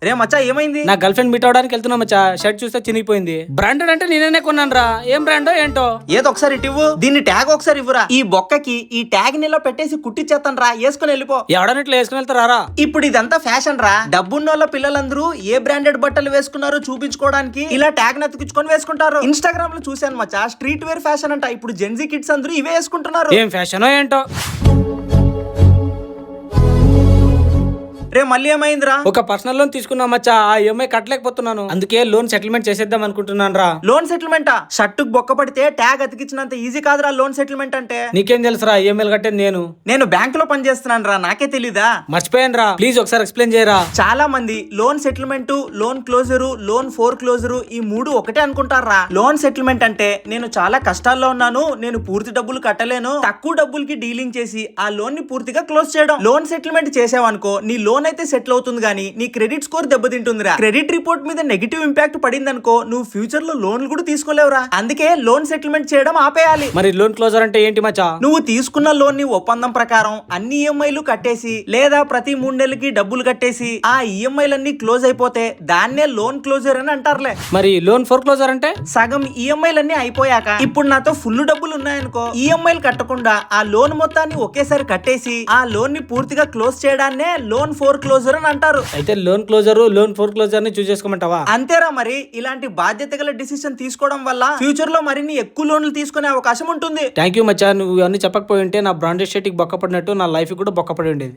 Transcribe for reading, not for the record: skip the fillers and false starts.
రే మచ్చా ఏమైంది? నా girl friend meet అవడానికి వెళ్తున్నా మచ్చా, షర్ట్ చూస్తే చినిగిపోయింది. బ్రాండెడ్ అంటే నేనే కొన్నాను రా. ఏం బ్రాండో ఏంటో. ఏదో ఒకసారి ఇవ్వు, దీన్ని ట్యాగ్ ఒకసారి ఇవ్వరా. ఈ బొక్కకి ఈ ట్యాగ్ నీలో పెట్టేసి కుట్టిచ్చేస్తాను రా, వేసుకుని వెళ్ళిపో. ఎవడని ఇట్లా వేసుకుని వెళ్తారా? ఇప్పుడు ఇదంతా ఫ్యాషన్ రా. డబ్బున్నోళ్ళ పిల్లలందరూ ఏ బ్రాండెడ్ బట్టలు వేసుకున్నారో చూపించుకోవడానికి ఇలా ట్యాగ్ నతికించుకొని వేసుకుంటారు. ఇన్స్టాగ్రామ్ లో చూశాను మచ్చా, స్ట్రీట్ వేర్ ఫ్యాషన్ అంట. ఇప్పుడు జెన్జీ కిడ్స్ అందరూ ఇవే వేసుకుంటున్నారు. ఏం ఫ్యాషనో ఏంటో. రే మళ్ళీ ఏమైందిరా? ఒక పర్సనల్ లోన్ తీసుకున్నా మచ్చా, ఆ ఈఎంఐ కట్టలేకపోతున్నాను. అందుకే లోన్ సెటిల్మెంట్ చేసేద్దాం అనుకుంటున్నాను రా. లోన్ సెటిల్మెంటా? షర్టుకు బొక్క పడితే ట్యాగ్ అతికించినంత ఈజీ కాదురా లోన్ సెటిల్మెంట్ అంటే. నీకేం తెలుసురా ఈఎంఐలు కట్టేది నేను బ్యాంక్ లో పనిచేస్తున్నాను రా, నాకే తెలీదా? మర్చిపోయాను రా, ప్లీజ్ ఒకసారి ఎక్స్ప్లెయిన్ చేయరా. చాలా మంది loan settlement, loan closure, loan four closure ఈ మూడు ఒకటే అనుకుంటారా. లోన్ సెటిల్మెంట్ అంటే నేను చాలా కష్టాల్లో ఉన్నాను, నేను పూర్తి డబ్బులు కట్టలేను, తక్కువ డబ్బులకి డీలింగ్ చేసి ఆ లోన్ ని పూర్తిగా క్లోజ్ చేయడం. లోన్ సెటిల్మెంట్ చేసావనుకో, నీ లోన్ అయితే సెటిల్ అవుతుంది కానీ నీ క్రెడిట్ స్కోర్ దెబ్బతింటుందిరా. క్రెడిట్ రిపోర్ట్ మీద నెగిటివ్ ఇంపాక్ట్ పడిందనుకో, నువ్వు ఫ్యూచర్ లో లోన్లు కూడా తీసుకోలేవురా. అందుకే లోన్ సెటిల్మెంట్ చేయడం ఆపేయాలి. మరి లోన్ క్లోజర్ అంటే ఏంటి మచ్చా? నువ్వు తీసుకున్న లోన్ ని ఒప్పందం ప్రకారం అన్ని ఈఎంఐలు కట్టేసి లేదా ప్రతి 3 నెలలకి డబ్బులు కట్టేసి ఆ ఈఎంఐలన్నీ క్లోజ్ అయిపోతే దాన్నే లోన్ క్లోజర్ అని అంటారులే. మరి లోన్ ఫోర్ క్లోజర్ అంటే? సగం ఈఎంఐలన్నీ అయిపోయాక ఇప్పుడు నాతో ఫుల్ డబ్బులు ఉన్నాయనుకో, ఈఎంఐలు కట్టకుండా ఆ లోన్ మొత్తాన్ని ఒకేసారి కట్టేసి ఆ లోన్ ని పూర్తిగా క్లోజ్ చేయడాన్నే లోన్ ఫోర్ క్లోజర్ అని అంటారు. అయితే loan closure, loan foreclosure ని చూస్ చేసుకోమంటావా? అంతేరా మరి. ఇలాంటి బాధ్యత గల డిసిషన్ తీసుకోవడం వల్ల ఫ్యూచర్ లో మరిన్ని ఎక్కువ లోన్లు తీసుకునే అవకాశం ఉంటుంది. థ్యాంక్ యూ మచ్చా, నువ్వు అన్ని చెప్పకపోయి ఉంటే నా బ్రాండెడ్ షర్ట్ కి బొక్క పడినట్టు నా లైఫ్ కూడా బొక్క పడి ఉండేది.